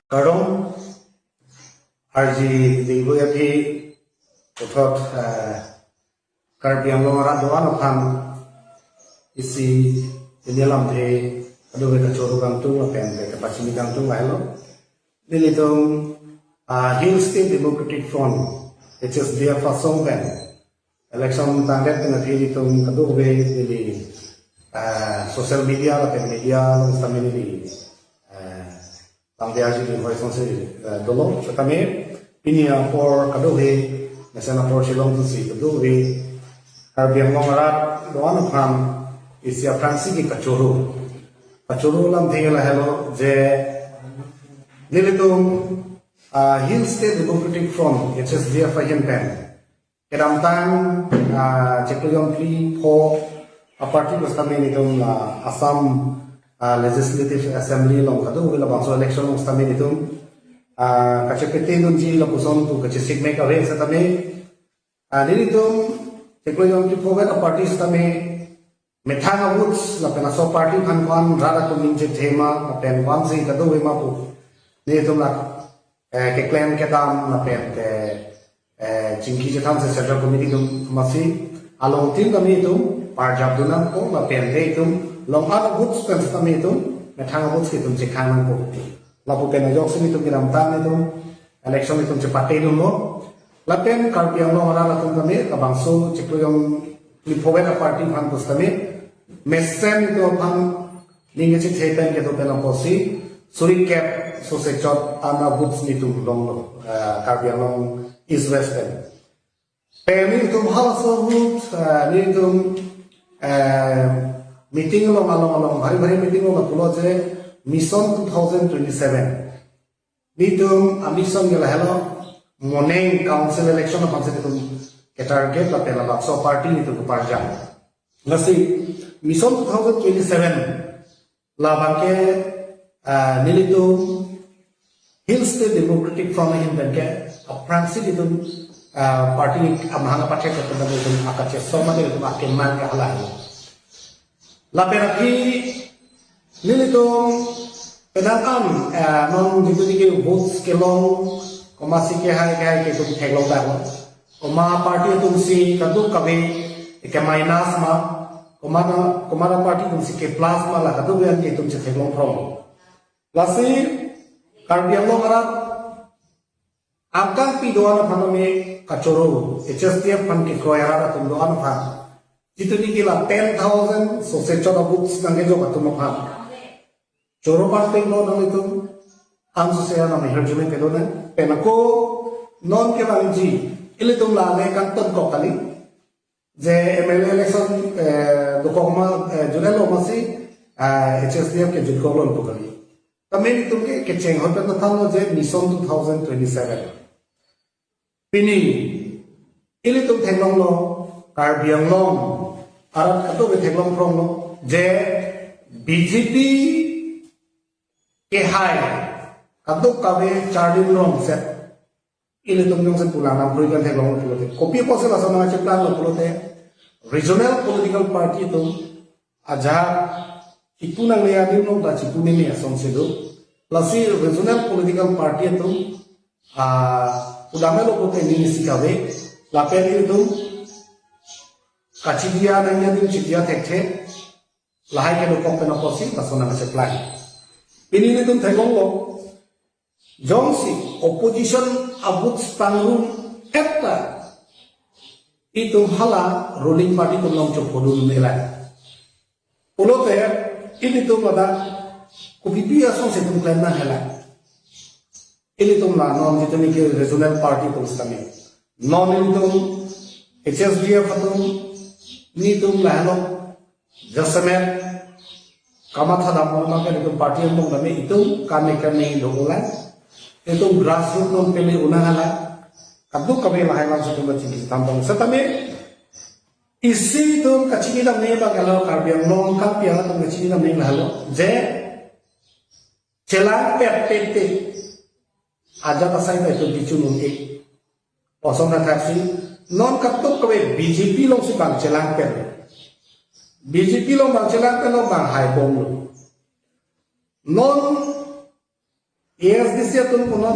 Karong RG Libu Yapi Utot Karbiang Lomara Doan Okan isi ini dalam de aduh mereka coro gantung apa yang mereka pasti gantung lah lo dilitung Hill State Democratic Front HSDF fasong kan election tanggal kena dilitung aduh be di sosial media lah media long sama ini tanggal aja di voice sih dulu kami ini for aduh be misalnya for Shillong tu sih aduh be Karbiang Lomara Doan Okan isi Fransi ki kacuru lam tinggal hello je nilitung Hill State Democratic Front HSDF ayan pen kedamtan ceklion pli po party kami nitung Assam Legislative Assembly long kadu bila bangso election long kami nitung kacekete dun ji la puson tu kacesik make away sa kami nilitung ceklion pli po party kami Methanga Woods la pena so party kan rara tum ninje thema la pen wan si kadu we mapu ni tum la ke claim ke dam la pen te chingki je tham se central committee tum masi along tin kami tum parjab dunam ko la pen de tum long ana woods kan kami tum Methanga Woods ke tum je khanan ko la pu pen jok sini tum kiram tan tum election tum je patte dum lo la pen Karbiang Lomara la tum kami ka bangso chekloyong lipowen party kan pus kami Mesen itu pang ninge ci tepen ke to pela posi suri cap so se chot ana boots ni tu long Karbiang Long East Western pemi tu hal so boot ni tu meeting lo malong bari meeting lo pulo je mission 2027 ni tu mission gela hello morning council election of panse tu ke target la pela la so party ni tu parja nasi Mission 2027 labangke nilitu Hill State Democratic Front in banke apransi itu party amhanga pakai ketemu itu akace soma itu makin man ke halal laperaki nilitu pedakan non gitu dike votes kelong komasi ke hai ke itu kelong tar koma party itu si kadu kabe ke minus ma Komana party tum si ke plasma la kadu bian ke tum se thelong from lasi Karbiang Lomara angkang pi doan phanome kachoro HSDF pan ke koyara tum doan phan jitu ni kila 10,000 so se chora books nange jo katum phan choro pan pe no nang itu ansu se na me herjume ke dona penako non ke banji ile tum la le kan ton ko kali je MLA election dokoma junelo masi HSDF ke judkolon to kali tameni tumke ke cheng hotel na thalo je mission 2027 pini ili tum thenglong lo Karbiang Long arat kato be thenglong from lo je BJP ke hai kato kabe chardin long set ili tum jong sen pulana burikan thenglong pulote kopi pose la sona che plan lo pulote regional political party itu aja itu nang lihat di nong baca itu nih asal sedo lasi regional political party itu udah melo kote ini sih kawe lapel itu kaci dia nanya di citia tekte lahai ke dokong penoposi pasona ngasih plan ini tuh tengok lo jongsi opposition abut panggung eta itu hala ruling party tu long chok podun melai ulote ini tu pada kupipi asong se tum klaim na hela ini tu la non jitni ke regional party tu stami non ini tu HSDF tu ni tu la no jasamet kamatha dam ma ke tu party mong dame itu kane dolan itu grassroots non pele unahala Abdul kabe lahai langsung tu macam kita tampung. Setame isi tu kacini lam ni bagalo Karbiang Long kapiang tu kacini lam ni lahalo. Je celang pete aja pasai tu bicu nungki. Osong na taksi non katuk kabe BJP long si bang celang pete. BJP long bang celang pete long bang hai bom lo. Non ASDC atul puno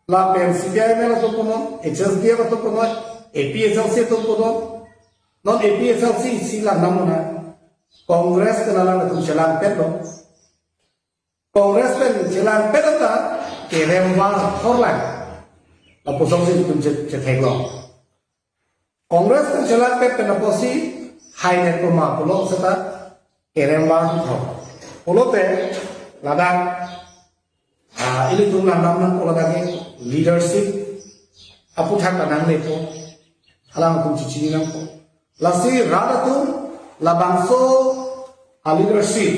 la pen CPIML atul puno HSDF atul puno APSLC atul puno non APSLC sila namuna Congress kenalan atul jalan pedo Congress pen jalan pedo ta keremwal horlan la posong si tum cetheglong Congress pen jalan ped penaposi high net puma pulo seta keremwal ho pulo te ladang ini tum nam pulo dagi leadership apu thak nang ne po alang tum cici nang po lasi rada tum labangso a leadership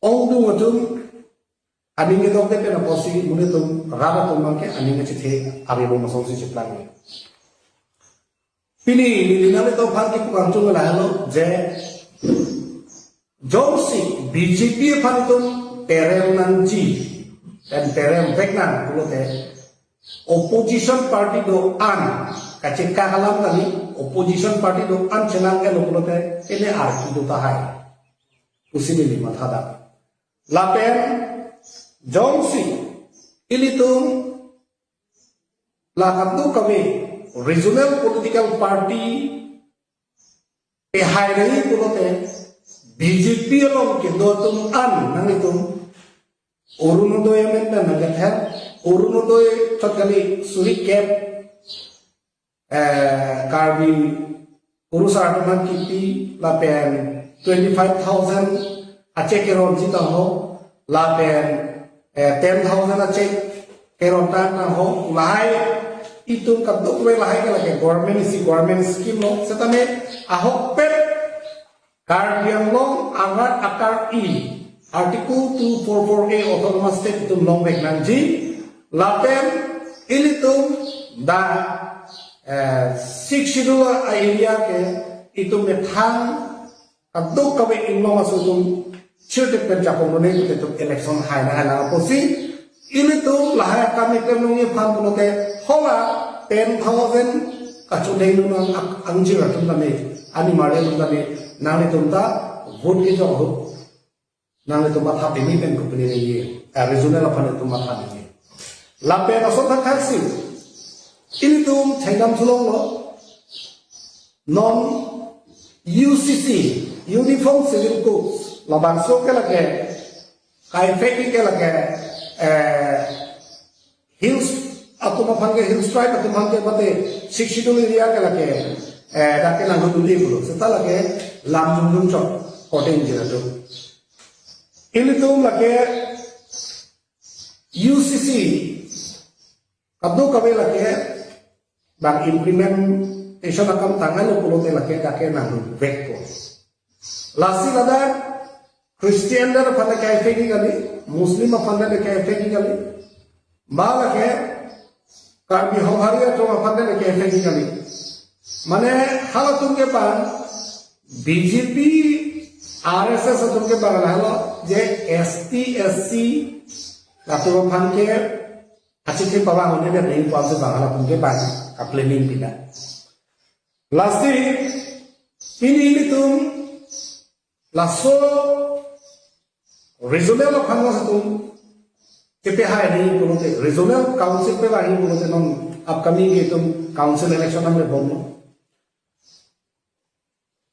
ongdu ngatum ani nge dokte pe na posi mune tum rada tum mangke ani nge chithe abi bo masong si chiplang ne pini linale to phanki ku antung la halo je jomsi BJP phanitum terem nanji dan terem veknan pulote opposition party do an kacika halam tadi opposition party do an chenang ke pulote ini arki do tahai usini lima thada lapen jomsi ilitum lakatu kami regional political party hai nahi pulote BJP along ke do tum an nangitum Urunodoy men na nagather Urunodoy chotgali suri cap karbi urusarman kipi lapen 25,000 ache keron jita ho lapen 10,000 ache keron ta na ho lai itum kaduk we lai ke lage government scheme no setame ahok pet karbiang long angat akar I Article 244A Autonomous State itum long back nanji lapen ilitum da 6 schedule area ke itum methang kaduk kabe inno masudum chute penjapong ne itum election hai na posi ilitum lahaya kami kemngi pham punote hola 10,000 kachudeng nang angji ratum dane ani mare dane nang itum da vote ke jo nang itu matha pemi pen company ne ye regional apane tu matha ne lape na sotha taxi ini tum thaigam thulong lo non UCC uniform civil codes labang so ke lage kai feki ke lage hills atuma phange hills tribe atuma phange bate 62 area ke lage dake na duli bulo seta lage lamjung chok koting jira to ini tuh lagi UCC kadang kami lagi bang implementation akan tangan lo pulau lagi kakek nang vekko lasi ada Christian dar pada kayak feki kali Muslim pada kayak feki kali malah ke kami hawariya tuh pada kayak feki kali mana hal tuh ke pan BJP RSS atum ke baran halo je ST SC latu phan ke achi ke pawa hone de nei pam se bangala pun ke ban ka planning pina lasti ini tum laso regional phan atum ke hai nei punote regional council pe bani punote non upcoming ke tum council election में bono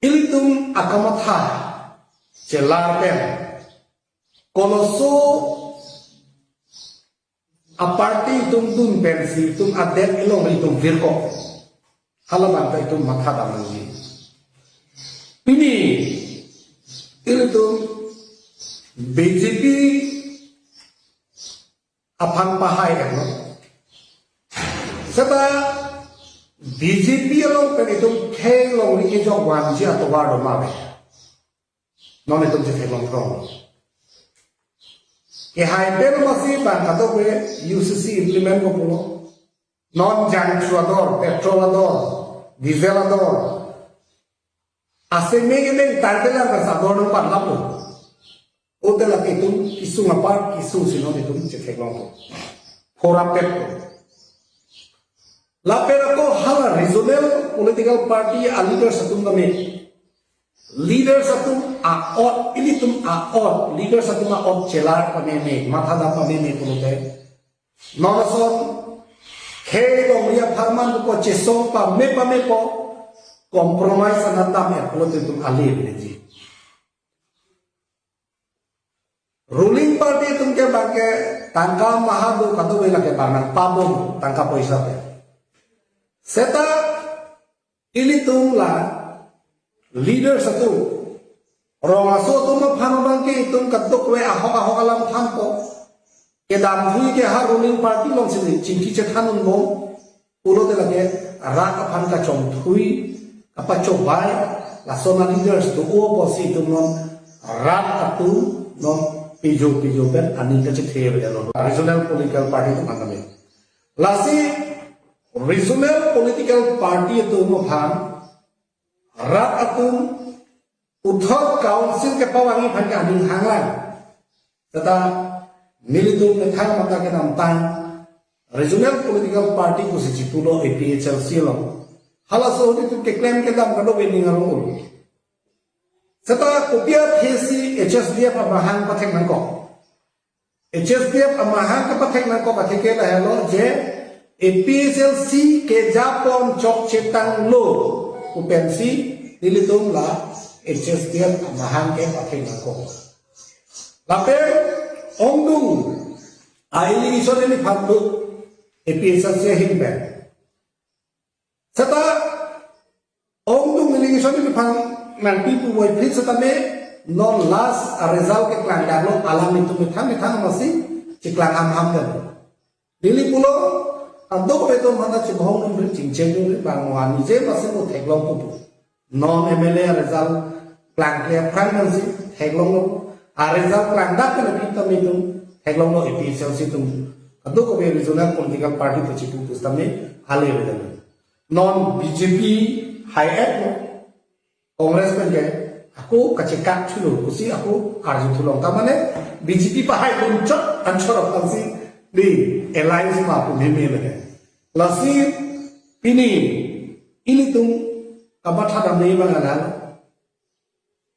ini tum akamatha Celapen, koloso aparti tum pensi tum adet ilong itum virko, halaman ta itum matha damangi. Ini tum BJP apang pahai kan? Seta BJP ilong pen itum keng long ni jok wanji atau wado mabe. Non itu jadi long ke hyper masih bang atau ke UCC implement ko puno non jangsuador petrolador dieselador ase mege tardela pasador no parlapo hotel ke tum kisu ngapar kisu sino itu jadi long fora petro la pero ko hala regional political party alido satum dame leader satu aot ini tum aot leader satu aot celar pameme matha da pameme pulote nonason ke dong ria farman ko chesong pame po compromise anatam ya pulote tum ali beji ruling party tum ke bangke tangka mahadu kadu bela ke bangan pabom tangka paisa pe seta ini tum la leader satu orang aso tu mau paham bangke itu katuk we ahok alam thampo ke dam hui ke har ruling party long sini cingki cethanun mong pulo de lage rak aphan ka chong thui apa cobai la sona leaders tu o posi tu non rak atu non pijo ben ani ka chethe be no regional political party tu maname lasi regional political party tu mo phan rat atum uthok council ke pawangi phan ka ning hanglang tata militum lekhang mata ke nam tan regional political party ko si chipulo APHLC lo hala so tu ke claim ke dam kado be ning arong tata kopia phesi HSDF amahang pathek nang ko HSDF amahang ka pathek nang ko pathek ke la helo je APHLC ke japon chok chetang lo upensi nilitum la HSDF amahan ke pakai nako. Lape ongdung aili iso ni phandu APHLC himbe. Sata ongdung ni iso ni phan man pipu boy plit sata me non last result ke klan dalo alam itu mithan masih ciklang ham dan. Dili pulo ando ko beto mana chibhong nung chingcheng nung bangwa ni je masih mo theklong ko non MLA result plan clear primacy theklong no a result plan da ke ni tam ni theklong no APHLC tum ando ko be regional political party to chipu pustam ni hale bedan non BJP high at no congress pen ke aku kacekak chulu kusi aku arju thulong ta mane BJP pa high bun chot answer of kansi di alliance ma pu meme le lasi ini tum kabatha dam nei banganan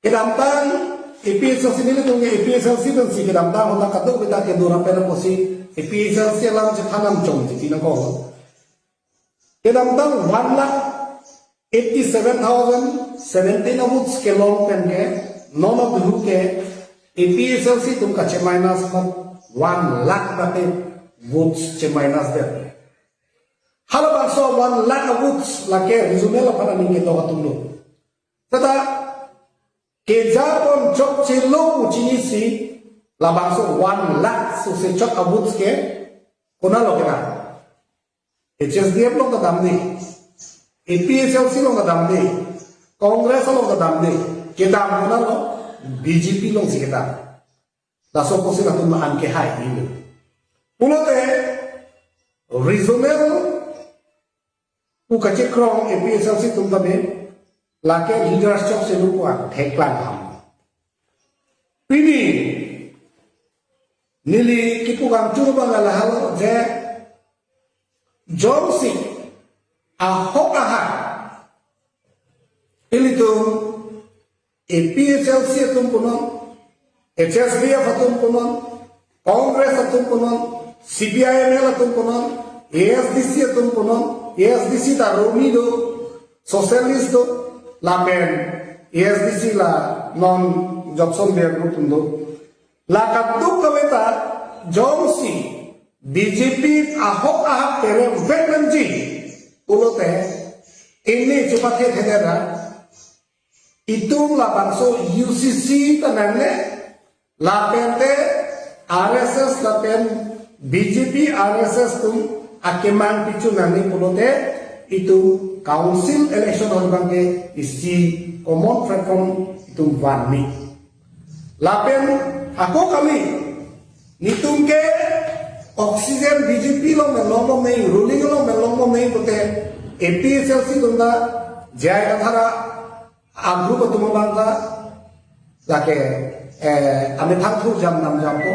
kedam tang APHLC ni tum APHLC tum si kedam tang hota kaduk beta ke dora pena posi APHLC lam je thanam chong ti na ko kedam tang 1,87,017 abuts ke long pen ke non of the ke APHLC tum ka che minus 1 lakh bate votes che minus de halo bangso 1 lakh votes la ke regional apana ni ke to katumlo tata ke japon chok che lo uchini si la bangso 1 lakh so se chok votes ke kona lo ke na HSDF lo ka dam ni APHLC lo ka dam ni congress lo ka dam ni ke dam kona lo BJP lo si ke dam la so ko se na tum an ke hai ni pulote regional ukache krong APHLC tum tabe lake leaders chok se lu kwa theklan ham pini nili kipu gam chu bangala halo je jongsi ahokaha ilito APHLC tum punon HSDF atum punon Congress atum punon CPIML atum punon ASDC atum punon ASDC ta romi do socialist do la pen ASDC la non Jobson Bear group do la kaduk kaweta jongsi BJP ahok tere veteranji ulote ini cepatnya thedera itung la bangso UCC tanane la pente RSS la pen BJP RSS tum akeman pichu nani pulote itu council election orbange isi common platform itu warni lapen aku kali nitungke oxygen BJP lo melombo mei ruling lo melombo mei putte APHLC tunda jaya kathara agru ko tumabanta lake ame thakthur jam nam jamko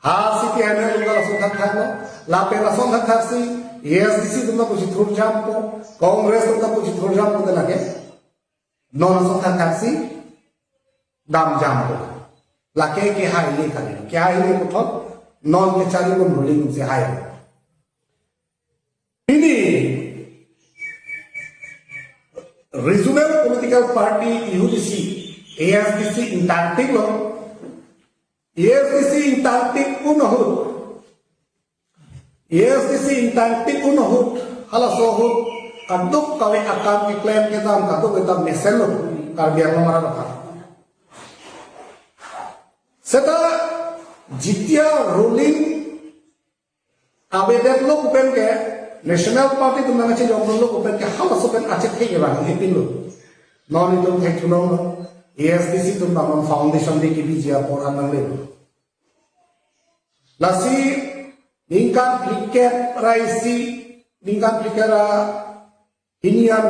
ha CPIML ungala songkhat thaklo lape la songkhat thaksi ASDC tumna kuchi thur jamko Congress tumna kuchi thur jamko de lage non songkhat thaksi dam jam ko la ke hai le kali ke hai le ko thot non ke chari ko ruling se hai ini regional political party UDC ASDC intantik lo ASDC intantik unahut ASDC intantik unahut hala sohut kaduk kawe akan iklan kita kaduk kita mesel lo karbiar nomor apa seta jitia ruling abedet lo kupen ke national party tu mana cakap orang lo kupen ke hala sopen acet ke orang hepin lo non itu hek tu lo ASDC tu bangun foundation de ke bijia orang nang le lasi lingkar cricket raisi lingkar cricket inian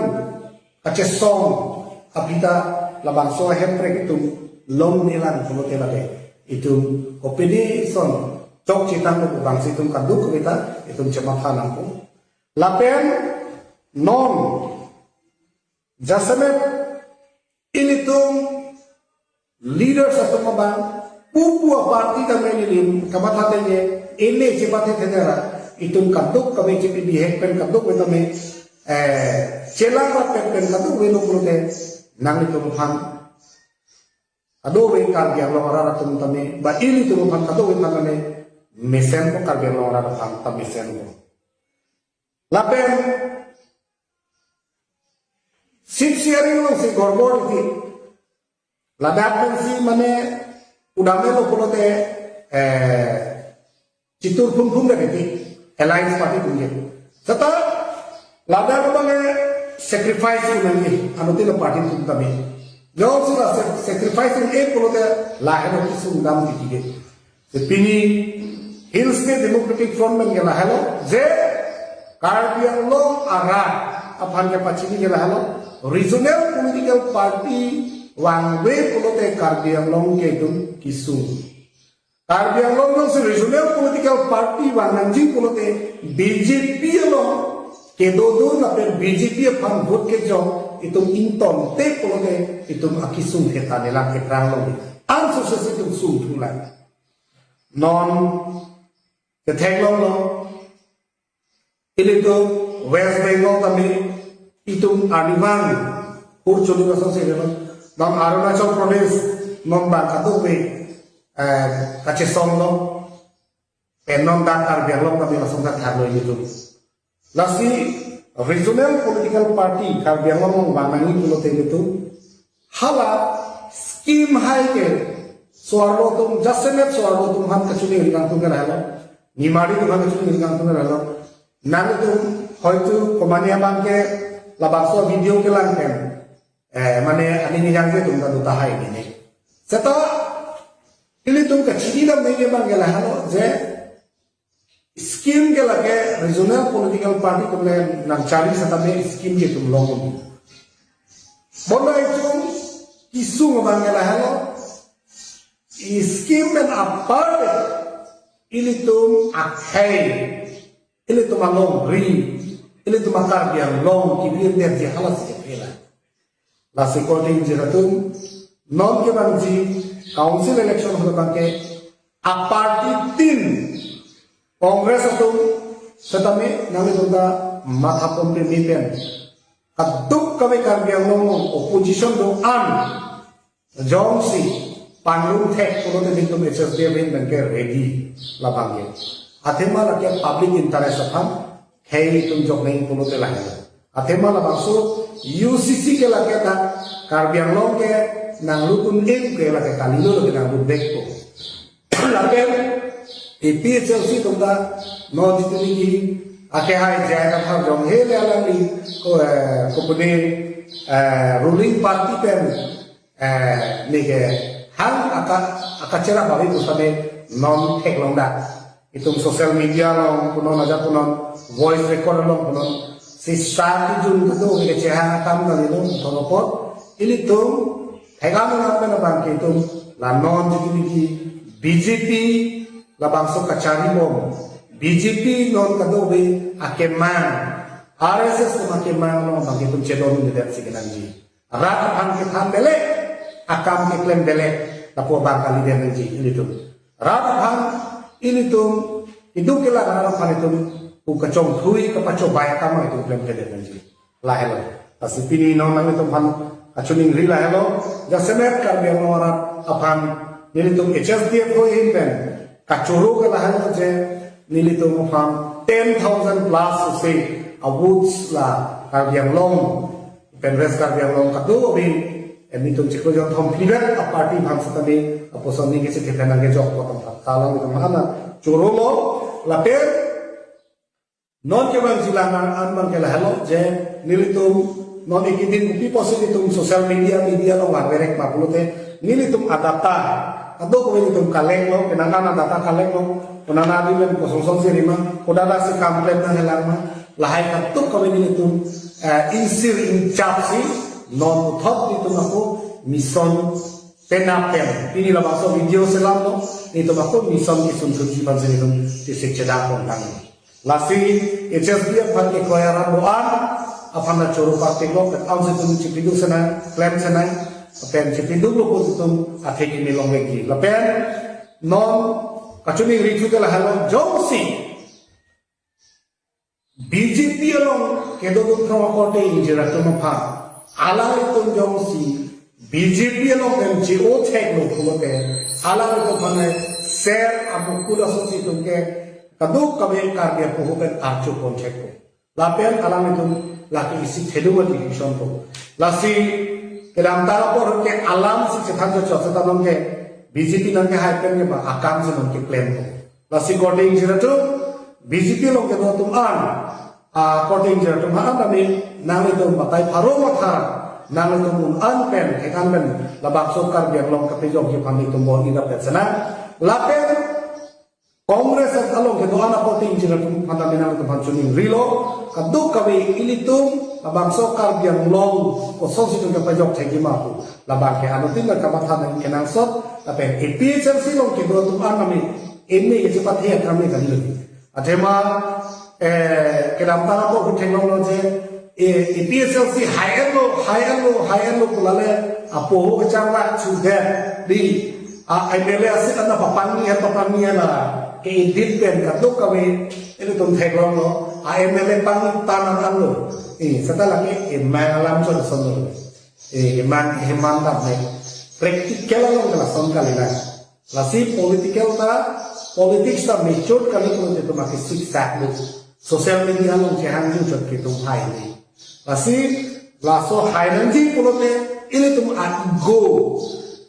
aceh song apita labang so hepre itu long nilan kalau tela ke itu opini son cok citang ko bang situm kaduk kita itu cemathan aku lapen non jasamet ini tuh leader satu mabang pupu parti kami ini kamathatenya ini cepat tera itu kaduk kami cepi dihekpen kaduk kita me celang rapen kaduk weno pulte nang itu phan ado we kar biang lo ora tum tame ba ini tu phan ado we tame mesen ko kar biang lo ora phan tam mesen ko lapen sip sharing lo si gorbor ti ladap si mane udame lo pulote citur pun dari ti alliance party punya serta ladap bange sacrifice nanti anu ti lo party tu tame jauh sudah sacrifice ini kalau dia lahir itu sungguh tinggi. Sepini Hills ke Democratic Front mengenai lahir, je Karbiang Long arah apa yang pacini lahir, regional political party wangwe kalau dia Karbiang Long ke itu kisung. Karbiang Long itu regional political party wanganji kalau dia BJP lo kedodo naper BJP pan vote ke jauh itu inton te pologe itu akisung kita dalam keterang logi ansusus itu sung tulang non ketenglong lo itu West Bengal kami itu animan urcuni kasar sehingga non Arunachal Pradesh membangkat tuh Aceh Song lo penon dan Karbiang lo kami langsung tak harlo itu lasi regional political party Karbiang Long bangangi pulote itu hala scheme hai ke suarlo tum jasemet suarlo tum han kachuni ringan tum rahalo nimari tum han kachuni ringan tum rahalo nang itu hoitu komania bangke labakso video ke langken mane ani ni jangke tum ta duta hai ni seto ini tum kachini dam nei bangke lahalo je scheme के लगे regional political party तुमने नंचारी सतमे scheme के तुम लोगों में बोलो itu isu ngabangela hello scheme में apart ini तुम akhai ini तुम along ri ini तुम akar biang long kibir dia di halas ke pela la security jeratum non ke banji council election ho bangke a party tin Kongres itu setami nami tunda mata pompe mipen kaduk kami Karbiang Long opposition do an jongsi panlung tek kalau tadi tu HSDF ini bangke ready lapangnya athema lagi public interest apam hei tum jok nahi kalau telah athema lapang so UCC ke lagi ta Karbiang Long ke nang lukun ek ke lagi kalilo lagi nang lubek ko lagi PHLC तुमदा नौ जितनी की आके हाय जाएगा था जो है ले अलग को पुने ruling party pen nige hang akacera babi usame non tek longda itu social media long kuno aja kuno voice record long kuno si start jun itu ke ceha tam kali itu tolopot ini tuh hegang apa na bangke itu la non jitu ki BJP la bangso kacari bom BJP non kadobe akemang RSS ko akemang no bangke itu cedon de der sigenanji rat an ke thambele akam ke klaim belek tapo bangkali dia nanti ini tu rapan ini tu itu kela rapan itu buka congkui kepaco baik kamu itu klaim dia nanti lah hello pasti pini nong itu pan acuning rila hello jasemet kami yang orang apan ini tu HSDF ko impen kacuru kela hello je ini tu pan 10,000 plus say awards lah kami yang long penres kami yang long kado bi ini tu cikgu jom complete a party bangsa tadi apa soni kisi kita nanti jok potong talang itu mana curu lo lapir non kewan silangan anban kela hello je nilitum non ikidin upi positif sosial media lo warberek mapulute nilitum adapta ado ko nilitum kaleng lo kenangan adapta kaleng lo kenangan dilen kosong sirima kodala si komplain na helama lahai katuk ko nilitum insir incapsi non thot itu aku mission penapel ini lah bahasa video selam lo itu aku mission isun suci bangsa itu disik cedak kontang lasi HSDF pan ke koyaran doan apa na curu parti lo ket au situ cipidu sana plan sana pen cipidu lo ko situ athek ini long lagi lapen non kacuni ricu ke lahalo jongsi BJP long kedo tu kote injera tu mapha ala itu jongsi BJP lo kan JO tag lo kulote ala itu pane share amu kula sosi tu ke kadu kabe karya ko kan archu kontek ko lapen ala itu laki isi thelu division ko lasi kedam tara por ke alam si cethan jo chota nom ke BJP nang ke hypen ke ba akam se nom ke plan ko lasi coding jira tu BJP lo ke do tum an coding jira tu ma ani nang itu batai pharo matha nang itu mun an pen ke kan ben labak sokar biang long ke jong ke pandi tu bo ira pesana lapen Kongres at along ke doana voting jira tu panda minang tu panchuning rilo kadu kabe ilitum labang sokar biang long ko sosi tu ke pajok thegi ma tu labang ke anu tin ka matha nang kenang sot lapen EPSLC long ke do tu an nami emme ke cepat he kami kan lu athema kedam tara ko technology EPSLC high end lo kulale apo kecangwa sudah di MLA asit anda papangi na ke edit pen kado kami ini tum teglong lo MLA pang tanang lo setelah ke malam so sono heman tak ne praktikal lo kala son kali na lasi political politics ta mature kali ko itu makin sik social media lo jahan ju ke tum hai ni lasi laso hierarchy pulote ini tum ego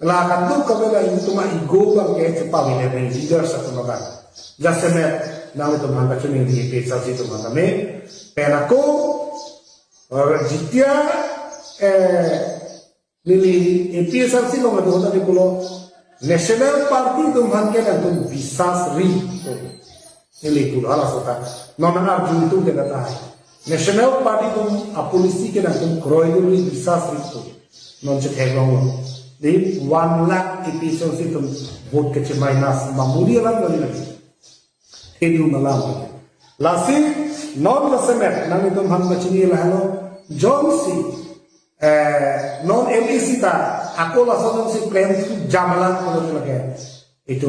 la kandu kabela ini tum ego bang ke cepa bine ben leader sa tumaga jasemet nang itu mangka chuni di pesa situ mangame penako jitia lili pesa situ mangka hota di pulo national party tum mangke na tum bisas ri lili pulo ala sota nona arjun itu ke data national party tum apolisi ke na tum kroyuri bisas ri tu non che thegong di 1 lakh episode situ vote ke minus mamuri lan lagi Hindu malam, lasi non lasemet nang itu ham macini lahalo Johnsi non LEC ta aku lason si plan jamalan ko lagi itu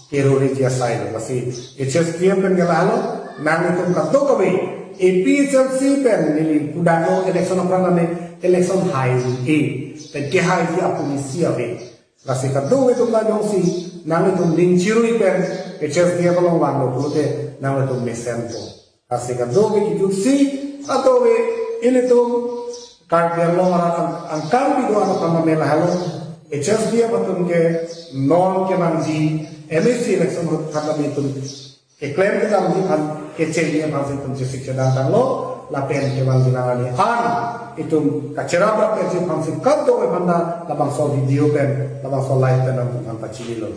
terori dia side lasi HSDF pen galalo nang itu kanto kabe EPSLC pen nili kudano election apra name election high pen ke high dia polisi ave lasi kanto itu la Johnsi nang itu lingchirui pen HSDF long wano pulote nang itu mesempo lasi kanto ke juksi atau ini tu karya long angkang bido anak pamela halo HSDF atun ke non ke nanti MSC election kata itu klaim kita nanti kan kecilnya masih pun siksa datang lo lapen ke bang dinangani itu kacera berapa sih pangsi kanto banda labang so video pen labang so live pen untuk angkat cili lo.